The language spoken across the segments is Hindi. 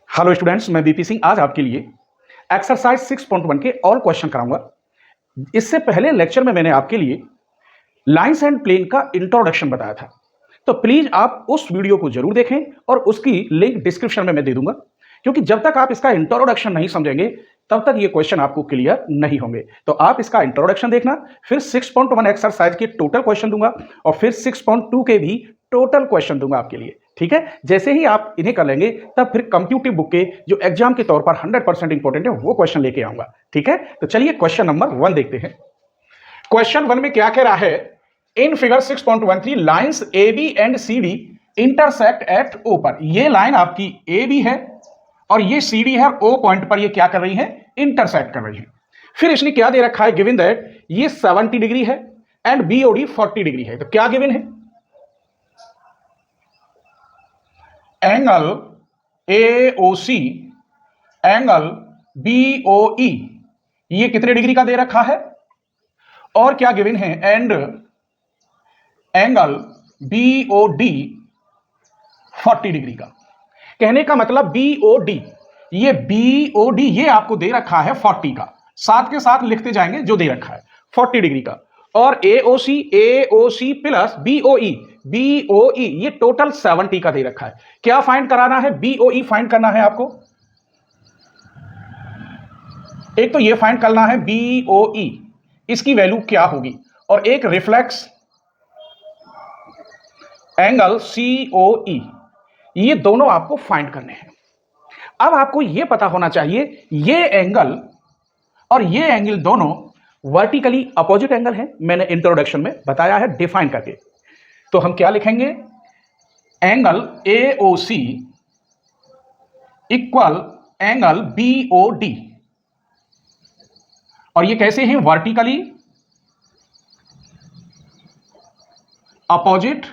हेलो स्टूडेंट्स, मैं बीपी सिंह आज आपके लिए एक्सरसाइज 6.1 के ऑल क्वेश्चन कराऊंगा। इससे पहले लेक्चर में मैंने आपके लिए लाइंस एंड प्लेन का इंट्रोडक्शन बताया था, तो प्लीज आप उस वीडियो को जरूर देखें और उसकी लिंक डिस्क्रिप्शन में मैं दे दूंगा, क्योंकि जब तक आप इसका इंट्रोडक्शन नहीं समझेंगे तब तक ये क्वेश्चन आपको क्लियर नहीं होंगे। तो आप इसका इंट्रोडक्शन देखना, फिर 6.1 एक्सरसाइज के टोटल क्वेश्चन दूंगा और फिर 6.2 के भी टोटल क्वेश्चन दूंगा आपके लिए। ठीक है, जैसे ही आप इन्हें कर लेंगे तब फिर कंप्यूटिव बुक के जो एग्जाम के तौर पर 100% इंपॉर्टेंट है वो क्वेश्चन लेके आऊंगा। ठीक है, तो चलिए क्वेश्चन नंबर 1 देखते हैं। क्वेश्चन 1 में क्या कह रहा है? In figure 6.13 lines A B and C D intersect at O पर। ये लाइन आपकी ए बी है और ये सी डी है, ओ पॉइंट पर ये क्या कर रही है? इंटरसेक्ट कर रही है। फिर इसने क्या दे रखा है? गिवन दैट ये 70 डिग्री है and B O D 40 degree है। तो क्या गिवन है? एंगल AOC एंगल BOE ये कितने डिग्री का दे रखा है? और क्या गिवन है? एंड एंगल BOD 40 डिग्री का। कहने का मतलब BOD ये आपको दे रखा है 40 का, साथ के साथ लिखते जाएंगे जो दे रखा है 40 डिग्री का। और AOC प्लस BOE ये टोटल 70 का दे रखा है। क्या फाइंड कराना है? BOE फाइंड करना है आपको। एक तो ये फाइंड करना है BOE, इसकी वैल्यू क्या होगी, और एक रिफ्लेक्स एंगल COE, ये दोनों आपको फाइंड करने हैं। अब आपको यह पता होना चाहिए ये एंगल और ये एंगल दोनों वर्टिकली अपोजिट एंगल है। मैंने इंट्रोडक्शन में बताया है डिफाइन करके। तो हम क्या लिखेंगे? Angle AOC equal angle BOD, और ये कैसे हैं? Vertically opposite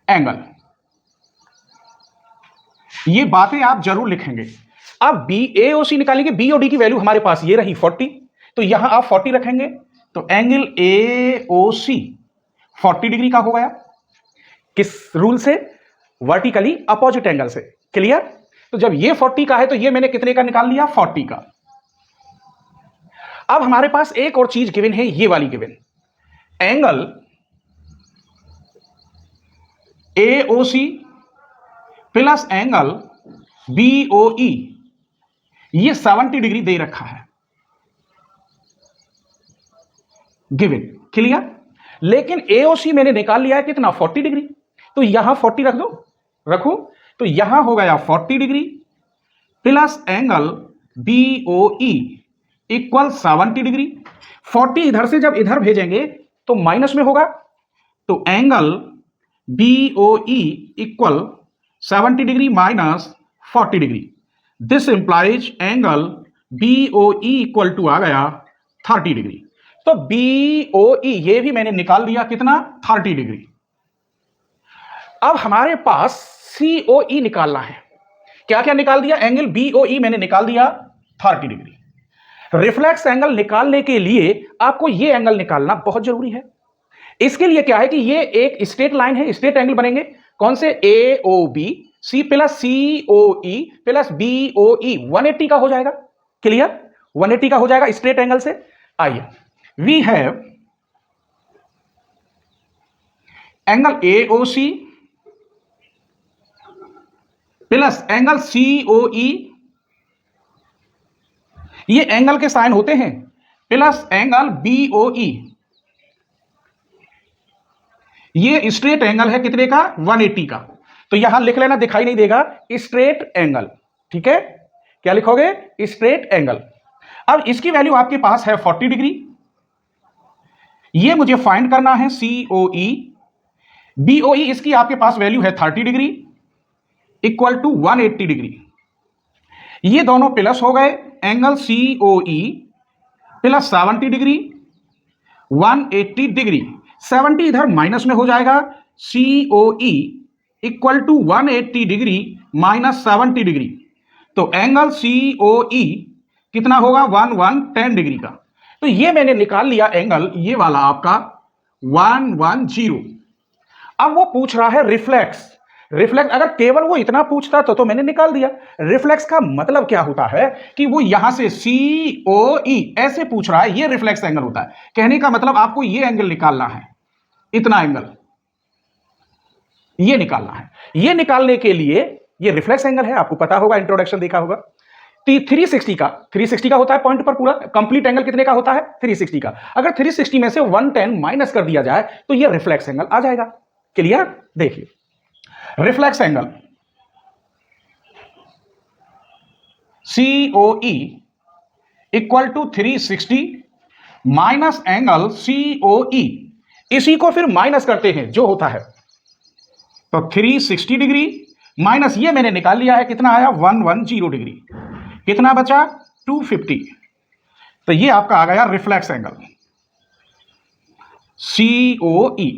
angle. ये बातें आप जरूर लिखेंगे। अब AOC निकालेंगे, BOD की वैल्यू हमारे पास ये रही 40, तो यहां आप 40 रखेंगे, तो एंगल AOC 40 डिग्री का हो गया। किस रूल से? वर्टिकली अपोजिट एंगल से। क्लियर? तो जब ये 40 का है तो ये मैंने कितने का निकाल लिया? 40 का। अब हमारे पास एक और चीज गिवन है, ये वाली given, angle AOC plus angle BOE ये 70 डिग्री दे रखा है गिवन। क्लियर? लेकिन AOC मैंने निकाल लिया है कितना? 40 डिग्री। तो यहां 40 रख दो, रखो, तो यहां हो गया 40 degree plus angle BOE equal 70 degree. 40 इधर से जब इधर भेजेंगे तो माइनस में होगा, तो angle BOE equal 70 degree minus 40 degree. This implies angle BOE equal to आ गया 30 डिग्री। तो BOE ये भी मैंने निकाल दिया कितना? 30 डिग्री। अब हमारे पास COE निकालना है। क्या क्या निकाल दिया? एंगल BOE मैंने निकाल दिया 30 डिग्री। रिफ्लेक्स एंगल निकालने के लिए आपको ये एंगल निकालना बहुत जरूरी है। इसके लिए क्या है कि ये एक स्ट्रेट लाइन है, स्ट्रेट एंगल बनेंगे। कौन से? AOB C plus COE plus BOE 180 का हो जाएगा। क्लियर? 180 का हो जाएगा स्ट्रेट एंगल से। आइए, we have angle AOC plus angle COE, ये एंगल के साइन होते हैं, प्लस एंगल BOE, ये स्ट्रेट एंगल है कितने का? 180 का। तो यहां लिख लेना, दिखाई नहीं देगा, स्ट्रेट एंगल। ठीक है, क्या लिखोगे? Straight angle. अब इसकी वैल्यू आपके पास है 40 डिग्री। ये मुझे फाइंड करना है COE। BOE इसकी आपके पास वैल्यू है 30 डिग्री इक्वल टू 180 डिग्री। ये दोनों प्लस हो गए, angle COE plus 70 degree 180 degree. 70 इधर माइनस में हो जाएगा, COE equal to 180 degree minus 70 degree. तो एंगल COE कितना होगा? 110 डिग्री का। तो ये मैंने निकाल लिया एंगल, ये वाला आपका 110। अब वो पूछ रहा है रिफ्लेक्स। रिफ्लेक्स अगर केवल वो इतना पूछता तो मैंने निकाल दिया। रिफ्लेक्स का मतलब क्या होता है कि वो यहां से COE ऐसे पूछ रहा है, ये रिफ्लेक्स एंगल होता है। कहने का मतलब आपको ये एंगल निकालना है, इतना एंगल ये निकालना है। ये निकालने के लिए ये रिफ्लेक्स एंगल है, आपको पता होगा, इंट्रोडक्शन देखा होगा। 360 का होता है पॉइंट पर पूरा कंप्लीट एंगल कितने का होता है 360 का। अगर 360 में से 110 माइनस कर दिया जाए तो ये रिफ्लेक्स एंगल आ जाएगा। क्लियर? देखिए reflex angle COE equal to 360 minus angle COE, इसी को फिर माइनस करते हैं जो होता है, तो 360 डिग्री माइनस ये मैंने निकाल लिया है, कितना आया 110 डिग्री, कितना बचा 250, तो ये आपका आ गया रिफ्लेक्स एंगल COE।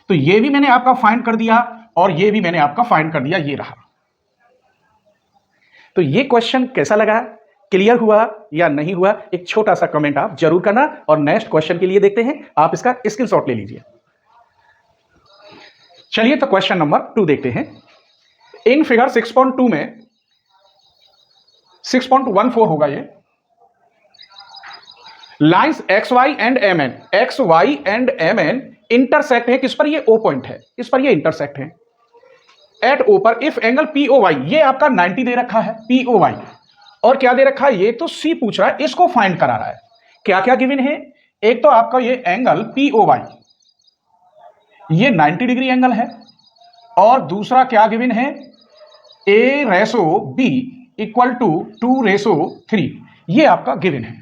तो ये भी मैंने आपका फाइंड कर दिया और ये भी मैंने आपका फाइंड कर दिया, ये रहा। तो ये क्वेश्चन कैसा लगा, क्लियर हुआ या नहीं हुआ, एक छोटा सा कमेंट आप जरूर करना। और नेक्स्ट क्वेश्चन के लिए देखते हैं, आप इसका स्क्रीनशॉट ले लीजिए। चलिए तो क्वेश्चन नंबर 2 देखते हैं। इन फिगर 6.2 में 6.14 होगा ये, lines XY and MN intersect है, किस पर, ये O पॉइंट है, इस पर ये इंटरसेक्ट है एट O पर। इफ एंगल POY, ये आपका 90 दे रखा है POY, और क्या दे रखा है, ये तो C पूछ रहा है, इसको फाइंड करा रहा है। क्या क्या गिवन है, एक तो आपका ये एंगल POY, ये 90 डिग्री एंगल है, और दूसरा क्या गिवन है, A/B इक्वल टू 2/3, ये आपका गिवन है।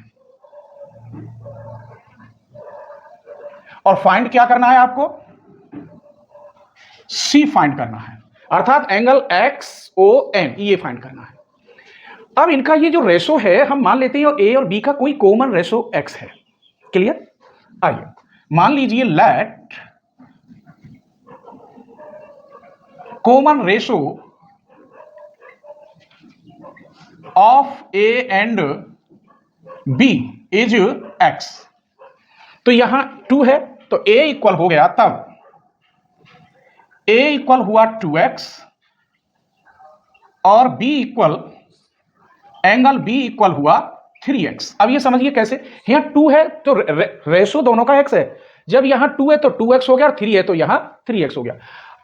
और फाइंड क्या करना है आपको, C फाइंड करना है, अर्थात एंगल XON, ये फाइंड करना है। अब इनका ये जो रेशो है, हम मान लेते हैं A और B का कोई कॉमन रेशो X है। क्लियर? आइए मान लीजिए late common ratio of A and B is X। तो यहां 2 है, तो A इक्वल हो गया, तब A इक्वल हुआ 2x और B equal, angle B equal हुआ 3x। अब ये समझिए कैसे, यहां 2 है तो रेशो दोनों का x है, जब यहां 2 है तो 2x हो गया, और 3 है तो यहां 3x हो गया।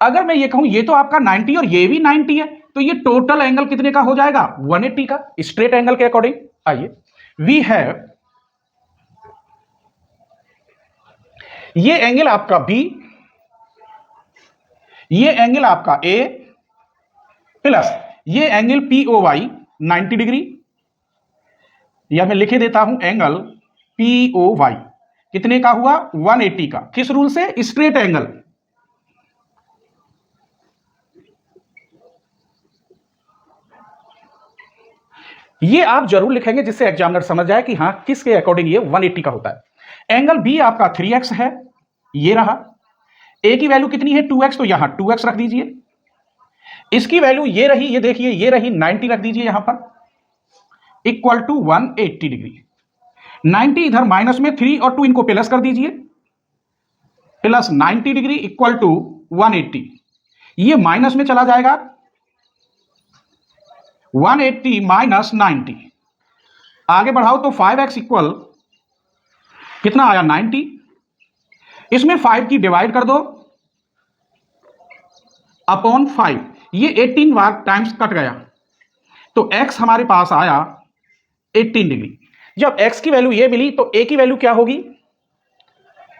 अगर मैं ये कहूं ये तो आपका 90 और ये भी 90 है, तो ये टोटल एंगल कितने का हो जाएगा 180 का, स्ट्रेट एंगल के अकॉर्डिंग। आइए वी हैव, ये एंगल आपका B, ये एंगल आपका A, प्लस ये एंगल POY 90 डिग्री, या मैं लिखे देता हूं एंगल POY कितने का हुआ 180 का, किस रूल से, स्ट्रेट एंगल। ये आप जरूर लिखेंगे जिससे एग्जामिनर समझ जाए कि हां किसके अकॉर्डिंग ये 180 का होता है। एंगल B आपका 3x है, ये रहा। A की वैल्यू कितनी है 2x, तो यहां 2x रख दीजिए। इसकी वैल्यू ये रही, ये देखिए ये रही 90 रख दीजिए यहां पर, इक्वल टू 180 डिग्री। 90 इधर माइनस में, 3 और 2 इनको प्लस कर दीजिए, प्लस 90 डिग्री इक्वल टू 180, ये माइनस में चला जाएगा, 180 माइनस 90, आगे बढ़ाओ तो 5x इक्वल कितना आया 90, इसमें 5 की डिवाइड कर दो अपॉन 5, ये 18 बार टाइम्स कट गया, तो x हमारे पास आया 18 डिग्री। जब x की वैल्यू ये मिली तो a की वैल्यू क्या होगी,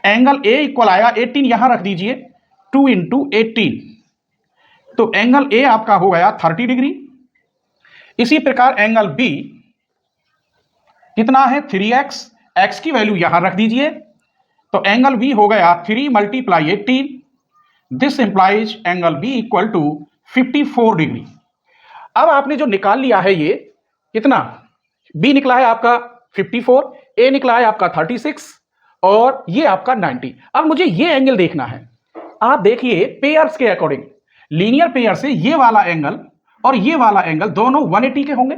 एंगल A इक्वल आया 18, यहां रख दीजिए 2 इंटू 18, तो एंगल A आपका हो गया 30 डिग्री। इसी प्रकार एंगल B कितना है 3x, x की वैल्यू यहां रख दीजिए, तो एंगल B हो गया 3 multiply 18, this implies angle B equal to 54 degree. अब आपने जो निकाल लिया है ये कितना, B निकला है आपका 54, A निकला है आपका 36 और ये आपका 90। अब मुझे ये एंगल देखना है। आप देखिए पेयर्स के अकॉर्डिंग, लीनियर पेयर से ये वाला एंगल और ये वाला एंगल दोनों 180 के होंगे।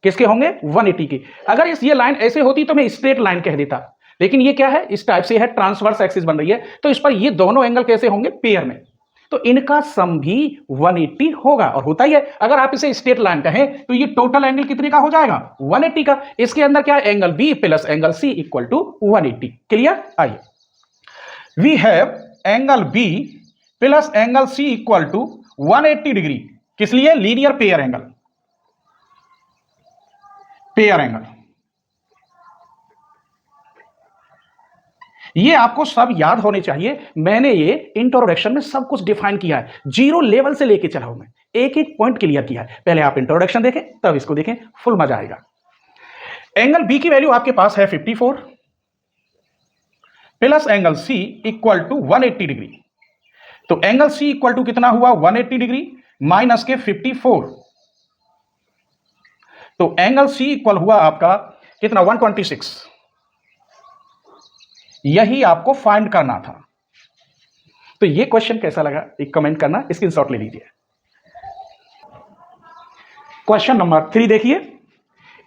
किसके होंगे 180 के। अगर ये लाइन ऐसे होती तो मैं स्ट्रेट लाइन कह देता, लेकिन ये क्या है, इस टाइप से है, ट्रांसवर्स एक्सिस बन रही है, तो इस पर ये दोनों एंगल कैसे होंगे पेयर में। तो इनका सम भी 180 होगा, और होता ही है। अगर आप इसे स्ट्रेट लाइन कहें तो ये टोटल एंगल कितने का हो जाएगा? 180 का। इसके अंदर क्या है? Angle B plus angle C equal to 180। Clear? आइए, we have angle B plus angle C equal to 180 degree. किस लिए? Linear pair angle, pair angle. ये आपको सब याद होने चाहिए। मैंने ये इंट्रोडक्शन में सब कुछ डिफाइन किया है, जीरो लेवल से लेके चला हूं मैं, एक एक पॉइंट क्लियर किया है। पहले आप इंट्रोडक्शन देखें, तब इसको देखें, फुल मजा आएगा। एंगल बी की वैल्यू आपके पास है 54 plus angle C equal to 180 degree. तो एंगल सी इक्वल टू कितना हुआ? 180 डिग्री माइनस के 54, तो एंगल सी इक्वल हुआ आपका कितना? 126। यही आपको फाइंड करना था। तो ये क्वेश्चन कैसा लगा एक कमेंट करना, स्क्रीनशॉट ले लीजिए। क्वेश्चन नंबर 3 देखिए।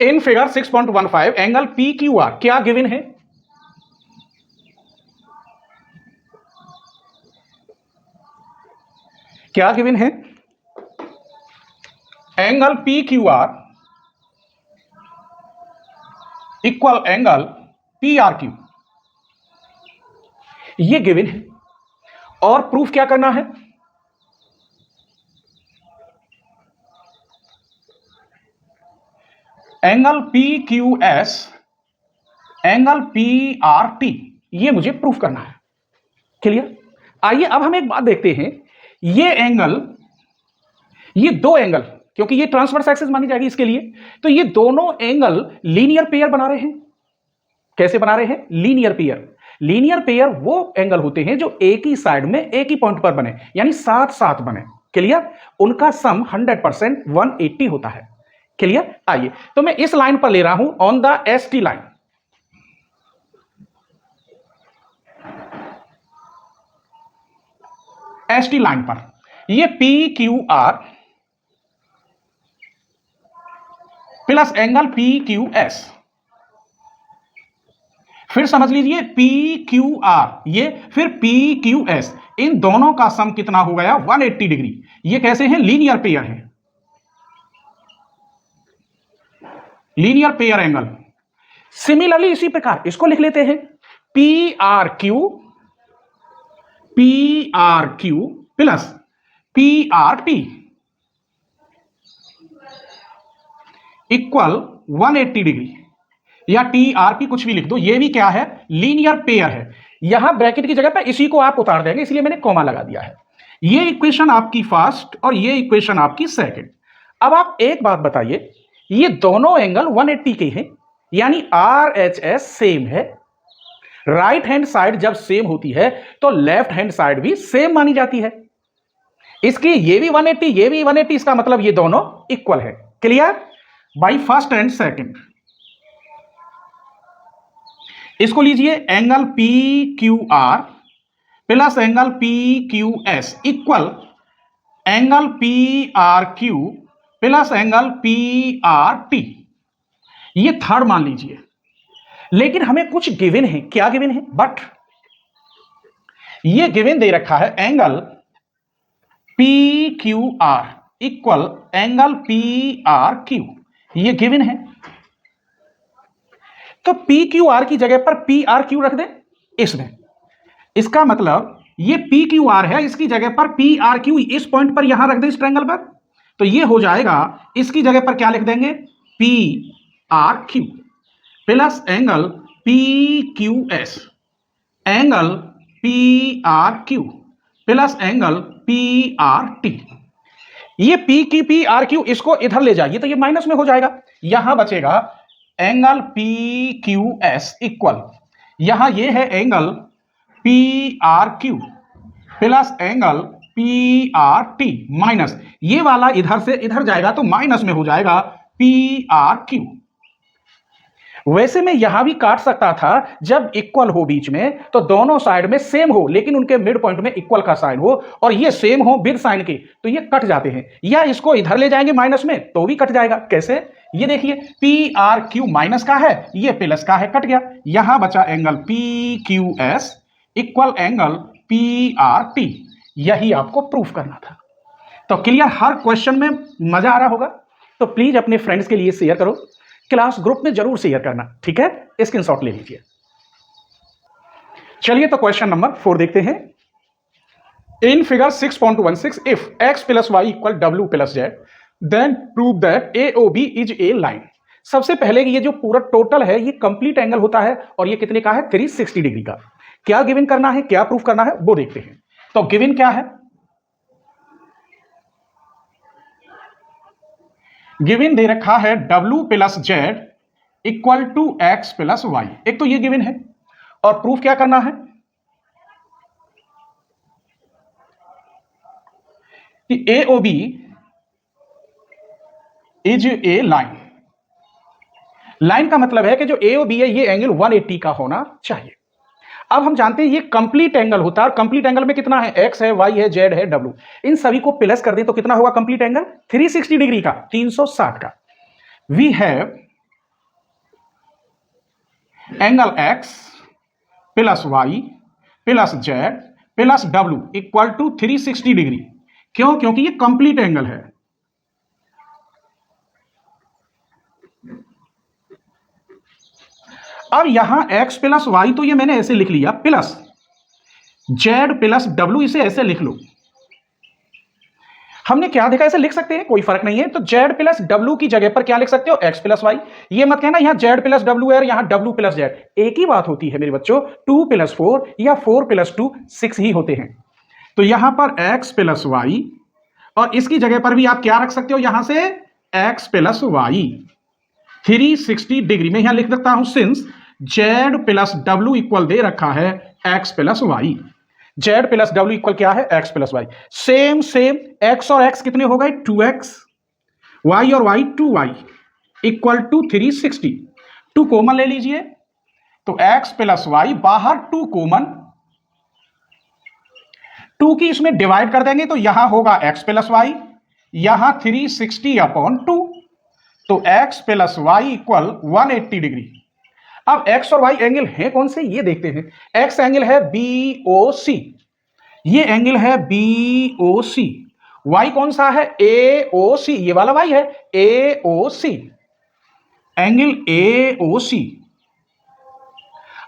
In figure 6.15 angle P Q R क्या गिवन है? क्या गिवन है? Angle P Q R equal angle P R Q, ये गिवन है। और प्रूफ क्या करना है? Angle P Q S angle P R T, ये मुझे प्रूफ करना है। क्लियर? आइए अब हम एक बात देखते हैं। ये एंगल, ये दो एंगल, क्योंकि ये ट्रांसवर्स एक्सिस मानी जाएगी इसके लिए, तो ये दोनों एंगल लीनियर पेयर बना रहे हैं। कैसे बना रहे हैं? Linear pair. लीनियर पेयर वो एंगल होते हैं जो एक ही साइड में एक ही पॉइंट पर बने, यानी साथ साथ बने। क्लियर? उनका सम 100% 180 होता है। क्लियर? आइए, तो मैं इस लाइन पर ले रहा हूं on the S T line. S T line पर ये P Q R plus angle P Q S. फिर समझ लीजिए पी क्यू आर ये, फिर पी क्यू एस, इन दोनों का सम कितना हो गया? 180 डिग्री। ये कैसे हैं? लीनियर पेयर है, लीनियर पेयर एंगल। सिमिलरली इसी प्रकार इसको लिख लेते हैं, P R Q plus P R T equal 180 degree, या टी आर पी कुछ भी लिख दो। ये भी क्या है? लीनियर पेयर है। यहां ब्रैकेट की जगह पर इसी को आप उतार देंगे, इसलिए मैंने कॉमा लगा दिया है। ये इक्वेशन आपकी फर्स्ट और ये इक्वेशन आपकी सेकंड। अब आप एक बात बताइए, ये दोनों एंगल 180 के हैं, यानी आर एच एस सेम है। राइट हैंड साइड जब सेम होती है तो लेफ्ट हैंड साइड भी सेम मानी जाती है। इसकी ये भी 180, ये भी 180, इसका मतलब ये दोनों इक्वल है। Clear? By first and second. इसको लीजिए, angle P Q R plus angle P Q S equal angle P R Q plus angle P R T. ये थर्ड मान लीजिए। लेकिन हमें कुछ गिवन है। क्या गिवन है? बट ये गिवन दे रखा है angle P Q R equal angle P R Q, ये गिवन है। तो पी क्यू आर की जगह पर पी आर क्यू रख दें इसमें। इसका मतलब ये पी क्यू आर है, इसकी जगह पर पी आर क्यू इस पॉइंट पर यहां रख दें, इस ट्रायंगल पर। तो ये हो जाएगा, इसकी जगह पर क्या लिख देंगे? P R Q plus angle P Q S, angle P R Q plus angle P R T. ये पी की पी आर क्यू इसको इधर ले जाइए तो ये माइनस में हो जाएगा। यहां बचेगा angle P Q S equal, यहां ये है angle P R Q plus angle P R T minus, ये वाला इधर से इधर जाएगा तो माइनस में हो जाएगा पी आर क्यू। वैसे मैं यहां भी काट सकता था, जब इक्वल हो बीच में तो दोनों साइड में सेम हो, लेकिन उनके मिड पॉइंट में इक्वल का साइन हो और ये सेम हो बिग साइन के, तो ये कट जाते हैं। या इसको इधर ले जाएंगे माइनस में तो भी कट जाएगा। कैसे? ये देखिए, पी आर क्यू माइनस का है, ये प्लस का है, कट गया। यहां बचा angle P Q S equal angle P R T. यही आपको प्रूफ करना था। तो क्लियर, हर क्वेश्चन में मजा आ रहा होगा तो प्लीज अपने फ्रेंड्स के लिए शेयर करो, क्लास ग्रुप में जरूर शेयर करना, ठीक है? स्क्रीनशॉट ले लीजिए। चलिए तो क्वेश्चन नंबर 4 देखते हैं। In figure 6.16 if x plus y equal w plus z then prove that AOB is a line. सबसे पहले ये जो पूरा टोटल है ये कंप्लीट एंगल होता है और ये कितने का है? 360 डिग्री का। क्या गिवन करना है, क्या प्रूफ करना है वो देखते हैं। तो गिवन क्या है? गिवन दे रखा है W plus z equal to x plus y. एक तो ये गिवन है और प्रूफ क्या करना है कि AOB is a line. Line का मतलब है कि जो AOB है ये एंगल 180 का होना चाहिए। अब हम जानते हैं ये कंप्लीट एंगल होता है और कंप्लीट एंगल में कितना है? x है, y है, z है, w। इन सभी को प्लस कर दें तो कितना होगा कंप्लीट एंगल? 360 डिग्री का, 360 का। We have angle x plus y plus z plus w equal to 360 degree. क्यों? क्योंकि ये कंप्लीट एंगल है। अब यहां x प्लस वाई तो ये मैंने ऐसे लिख लिया, प्लस z प्लस w इसे ऐसे लिख लो। हमने क्या देखा? ऐसे लिख सकते हैं, कोई फर्क नहीं है। तो z प्लस w की जगह पर क्या लिख सकते हो? x plus y. ये मत कहना यहां z प्लस w है और यहां w प्लस z। एक ही बात होती है मेरे बच्चों, 2 प्लस 4 या 4 प्लस 2 6 ही होते हैं। तो यहां पर x प्लस वाई और इसकी जगह पर भी आप क्या रख सकते हो? यहां से x प्लस वाई 360 डिग्री में यहां लिख सकता हूं, since z plus w equal दे रखा है x plus y. z plus w equal क्या है? x plus y. Same same x और x कितने हो गए? 2x, y और y 2y equal to 360। 2 common ले लीजिए तो x प्लस वाई, बाहर 2 कॉमन, 2 की इसमें डिवाइड कर देंगे तो यहां होगा x प्लस वाई, यहां 360 अपॉन 2। तो x plus y equal 180 degree. अब x और y एंगल है कौन से ये देखते हैं। x एंगल है BOC, ये एंगल है BOC। y कौन सा है? AOC, ये वाला y है AOC, एंगल AOC।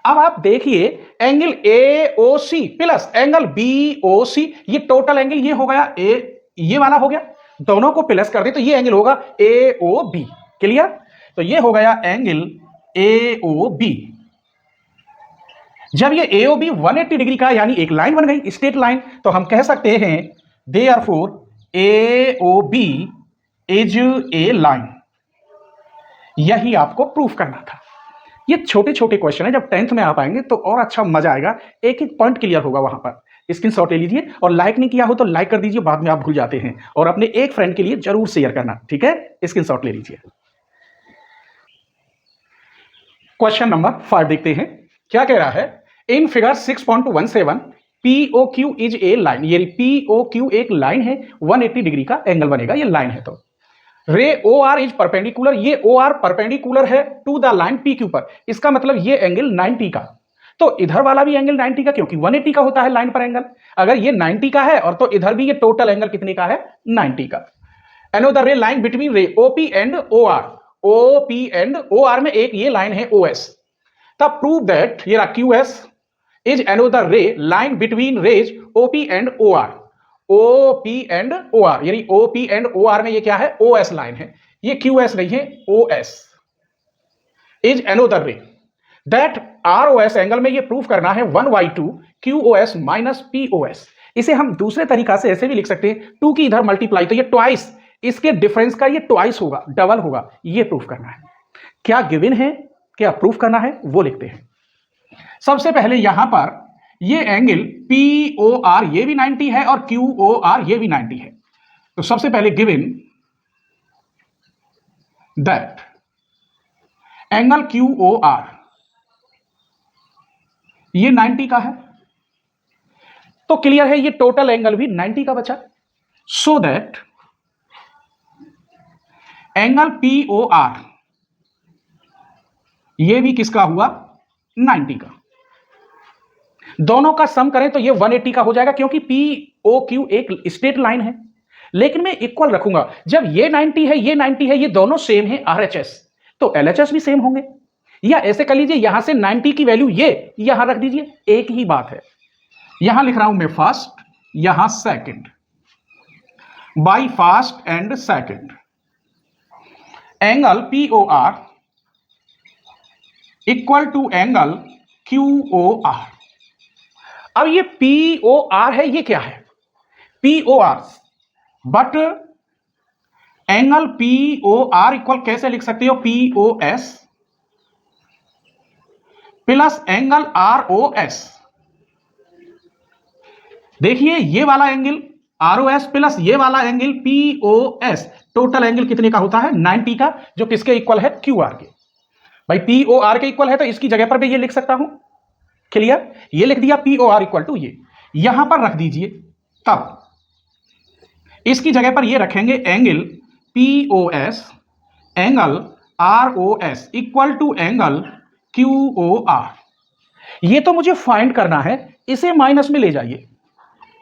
अब आप देखिए angle AOC plus angle BOC, ये टोटल एंगल ये हो गया ये वाला हो गया। दोनों को प्लस कर दे तो ये एंगल होगा AOB। क्लियर? तो ये हो गया एंगल AOB। जब ये AOB 180 डिग्री का यानी एक लाइन बन गई, स्ट्रेट लाइन, तो हम कह सकते हैं therefore AOB is a line. यही आपको प्रूफ करना था। ये छोटे छोटे क्वेश्चन है, जब 10th में आप आएंगे तो और अच्छा मजा आएगा, एक एक पॉइंट क्लियर होगा वहां पर। स्क्रीनशॉट ले लीजिए और लाइक नहीं किया हो तो लाइक कर दीजिए, बाद में आप भूल जाते हैं। और अपने एक फ्रेंड के लिए जरूर शेयर करना, ठीक है? स्क्रीनशॉट ले लीजिए। क्वेश्चन नंबर 5 देखते हैं। क्या कह रहा है? In figure 6.17 POQ is a line. ये POQ एक लाइन है, 180 डिग्री का एंगल बनेगा, ये लाइन है। तो रे OR इज परपेंडिकुलर, ये OR परपेंडिकुलर है टू द लाइन PQ पर। इसका मतलब ये एंगल 90 का, तो इधर वाला भी एंगल 90 का, क्योंकि 180 का होता है लाइन पर एंगल। अगर ये 90 का है और तो इधर भी ये टोटल एंगल कितने का है? 90 का। अनदर रे लाइन बिटवीन रे OP and OR, OP and OR में एक ये लाइन है OS। तब प्रूव दैट ये रहा QS is another ray line between rays OP and OR, OP and OR, यानी OP एंड OR में ये क्या है? OS लाइन है। ये QS नहीं है, OS इज अनदर रे दैट ROS एंगल में ये प्रूफ करना है 1/2 QOS माइनस POS। इसे हम दूसरे तरीका से ऐसे भी लिख सकते हैं, 2 की इधर मल्टीप्लाई तो ये ट्वाइस, इसके डिफरेंस का ये ट्वाइस होगा, डबल होगा। ये प्रूफ करना है। क्या गिवन है, क्या प्रूफ करना है वो लिखते हैं। सबसे पहले यहां पर ये एंगल POR ये भी 90 है और QOR ये भी 90 है। तो सबसे पहले गिवन दैट एंगल QOR ये 90 का है, तो क्लियर है ये टोटल एंगल भी 90 का बचा। सो दैट एंगल POR ये भी किसका हुआ? 90 का। दोनों का सम करें तो ये 180 का हो जाएगा, क्योंकि POQ एक स्ट्रेट लाइन है। लेकिन मैं इक्वल रखूंगा, जब ये 90 है ये 90 है, ये दोनों सेम है RHS, तो LHS भी सेम होंगे। या ऐसे कर लीजिए, यहां से 90 की वैल्यू ये यहां रख दीजिए, एक ही बात है। यहां लिख रहा हूं मैं फर्स्ट, यहां second, by first and second angle POR equal to angle QOR। अब ये POR है, ये क्या है? POR, but angle POR equal कैसे लिख सकते हो? POS plus angle ROS। देखिए ये वाला एंगल ROS प्लस ये वाला एंगल POS, टोटल एंगल कितने का होता है? 90 का, जो किसके इक्वल है? QR के। भाई POR के इक्वल है, तो इसकी जगह पर भी ये लिख सकता हूं। क्लियर? ये लिख दिया POR इक्वल टू ये, यहां पर रख दीजिए। तब इसकी जगह पर ये रखेंगे angle POS angle ROS equal to angle QOR। ये तो मुझे फाइंड करना है, इसे माइनस में ले जाइए।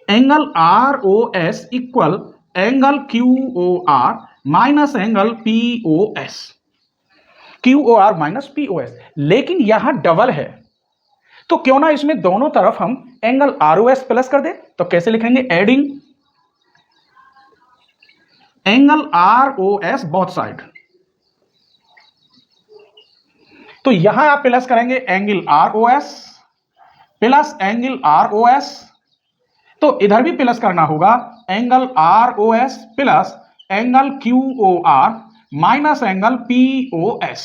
Angle ROS equal angle QOR minus angle POS, QOR minus POS। लेकिन यहां डबल है, तो क्यों ना इसमें दोनों तरफ हम एंगल ROS प्लस कर दें। तो कैसे लिखेंगे? Adding angle ROS both side. तो यहां आप प्लस करेंगे angle ROS plus angle ROS, तो इधर भी प्लस करना होगा angle ROS plus angle QOR minus angle POS।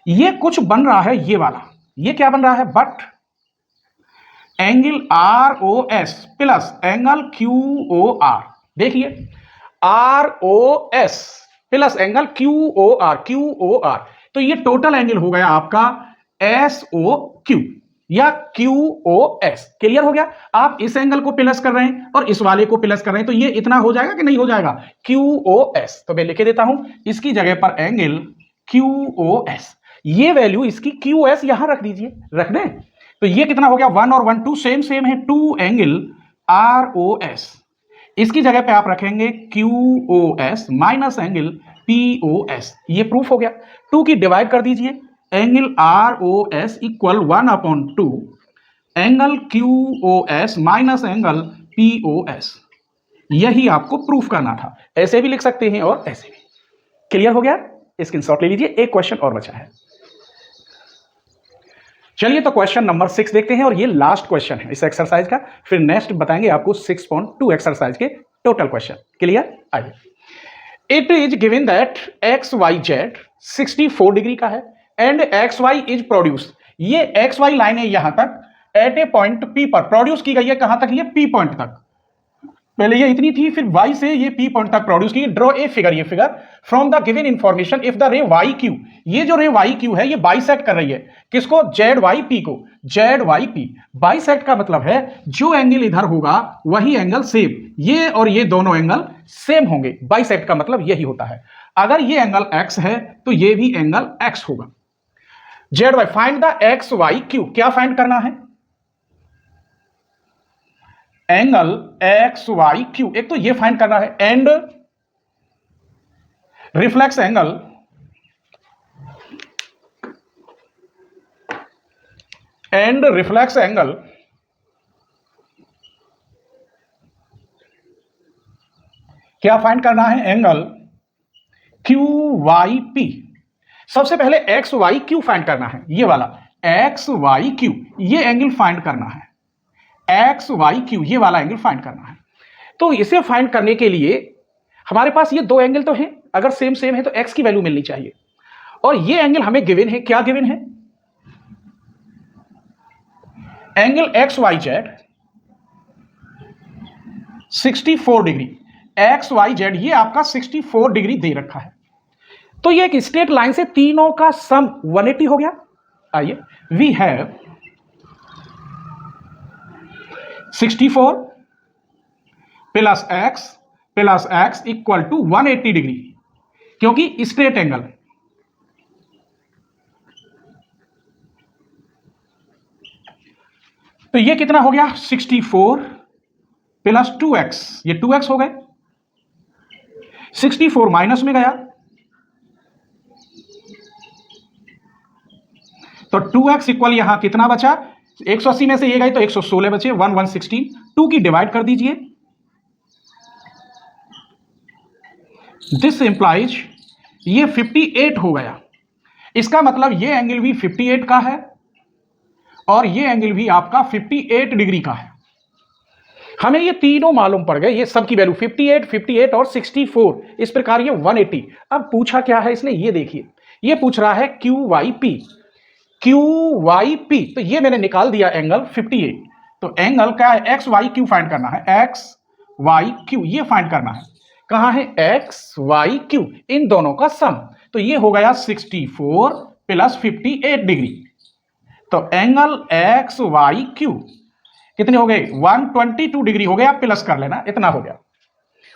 ये कुछ बन रहा है, ये वाला, ये क्या बन रहा है? But angle ROS plus angle QOR। देखिए ROS प्लस एंगल QOR, तो ये टोटल एंगल हो गया आपका SOQ या QOS। क्लियर हो गया? आप इस एंगल को प्लस कर रहे हैं और इस वाले को प्लस कर रहे हैं, तो ये इतना हो जाएगा कि नहीं हो जाएगा? QOS। तो मैं लिख देता हूं, इसकी जगह पर एंगल QOS, ये वैल्यू इसकी QS यहां रख दीजिए। रख दें? तो ये कितना हो गया? 1 और 1 2 सेम सेम है, 2 एंगल ROS। इसकी जगह पे आप रखेंगे QOS माइनस एंगल POS। ये प्रूफ हो गया। 2 की डिवाइड कर दीजिए, angle ROS equal 1/2 angle QOS minus angle POS। यही आपको प्रूफ करना था। ऐसे भी लिख सकते हैं और ऐसे भी। क्लियर हो गया? स्क्रीनशॉट ले लीजिए। एक क्वेश्चन और बचा है। चलिए तो क्वेश्चन नंबर 6 देखते हैं, और ये लास्ट क्वेश्चन है इस एक्सरसाइज का। फिर नेक्स्ट बताएंगे आपको 6.2 एक्सरसाइज के टोटल क्वेश्चन। क्लियर? आइए। It is given that XYZ 64 degree का है एंड XY इज प्रोड्यूस। ये XY लाइन है यहां तक, एट ए पॉइंट P पर प्रोड्यूस की गई है। कहां तक? ये P पॉइंट तक। पहले ये इतनी थी, फिर Y से ये P पॉइंट तक प्रोड्यूस की। ड्रॉ ए फिगर, ये figure from the given information if the रे YQ, ये जो रे YQ है ये बाइसेक्ट कर रही है किसको? ZYP को। ZYP बाइसेक्ट का मतलब है जो एंगल इधर होगा वही एंगल सेम, ये और ये दोनों एंगल सेम होंगे। बाइसेक्ट का मतलब यही होता है। अगर ये एंगल X है तो ये भी एंगल X होगा। ZY, find the XYQ। क्या फाइंड करना है? Angle XYQ। एक तो ये फाइंड करना है, एंड रिफ्लेक्स एंगल क्या फाइंड करना है? Angle QYP। सबसे पहले XYQ फाइंड करना है, ये वाला XYQ, ये एंगल फाइंड करना है। XYQ, ये वाला एंगल फाइंड करना है। तो इसे फाइंड करने के लिए हमारे पास ये दो एंगल तो हैं, अगर सेम सेम है तो x की वैल्यू मिलनी चाहिए। और ये एंगल हमें गिवन है। क्या गिवन है? Angle XYZ 64 degree. XYZ ये आपका 64 डिग्री दे रखा है। तो ये एक स्ट्रेट लाइन से तीनों का सम 180 हो गया। आइए, we have 64 plus x equal to 180 degree, क्योंकि स्ट्रेट एंगल। तो ये कितना हो गया 64 प्लस 2x, ये 2x हो गए, 64 माइनस में गया तो 2x इक्वल यहां कितना बचा, 180 में से ये गए तो 116 बचे, 116, 2 की डिवाइड कर दीजिए। दिस इंप्लाइज ये 58 हो गया। इसका मतलब ये एंगल भी 58 का है और ये एंगल भी आपका 58 डिग्री का है। हमें ये तीनों मालूम पड़ गए, ये सब की वैल्यू 58, 58 और 64, इस प्रकार ये 180। अब पूछा क्या है इसने, ये देखिए, ये पूछ रहा है QYP, तो ये मैंने निकाल दिया एंगल 58। तो एंगल क्या है, XYQ फाइंड करना है, XYQ ये फाइंड करना है। कहां है XYQ, इन दोनों का सम। तो ये हो गया 64 प्लस 58 डिग्री। तो एंगल XYQ कितने हो गए, 122 डिग्री हो गया, प्लस कर लेना, इतना हो गया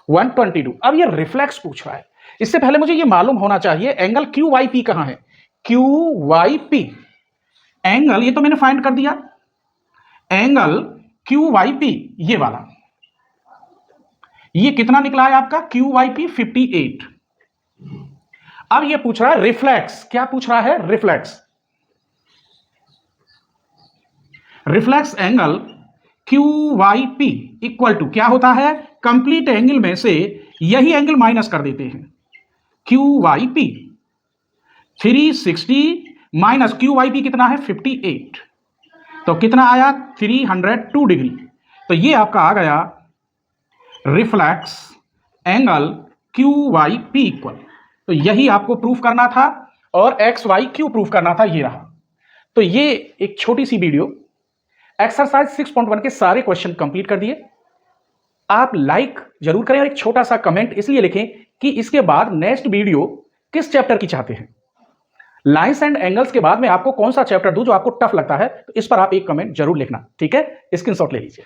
122। अब ये रिफ्लेक्स पूछ रहा है, इससे पहले मुझे ये मालूम होना चाहिए एंगल QYP कहां है। QYP एंगल ये तो मैंने फाइंड कर दिया, एंगल QYP ये वाला, ये कितना निकला है आपका QYP 58। अब ये पूछ रहा है रिफ्लेक्स, क्या पूछ रहा है, reflex angle QYP equal to क्या होता है, कंप्लीट एंगल में से यही एंगल माइनस कर देते हैं। QYP 360 माइनस QYP कितना है 58, तो कितना आया 302 डिग्री। तो ये आपका आ गया रिफ्लेक्स एंगल QYP इक्वल, तो यही आपको प्रूफ करना था और XYQ प्रूफ करना था, ये रहा। तो ये एक छोटी सी वीडियो, एक्सरसाइज 6.1 के सारे क्वेश्चन कंप्लीट कर दिए। आप लाइक जरूर करें और एक छोटा सा कमेंट इसलिए लिखें कि इसके बाद नेक्स्ट वीडियो किस चैप्टर की चाहते हैं। लाइंस एंड एंगल्स के बाद में आपको कौन सा चैप्टर दूं जो आपको टफ लगता है, तो इस पर आप एक कमेंट जरूर लिखना, ठीक है। स्क्रीनशॉट ले लीजिए।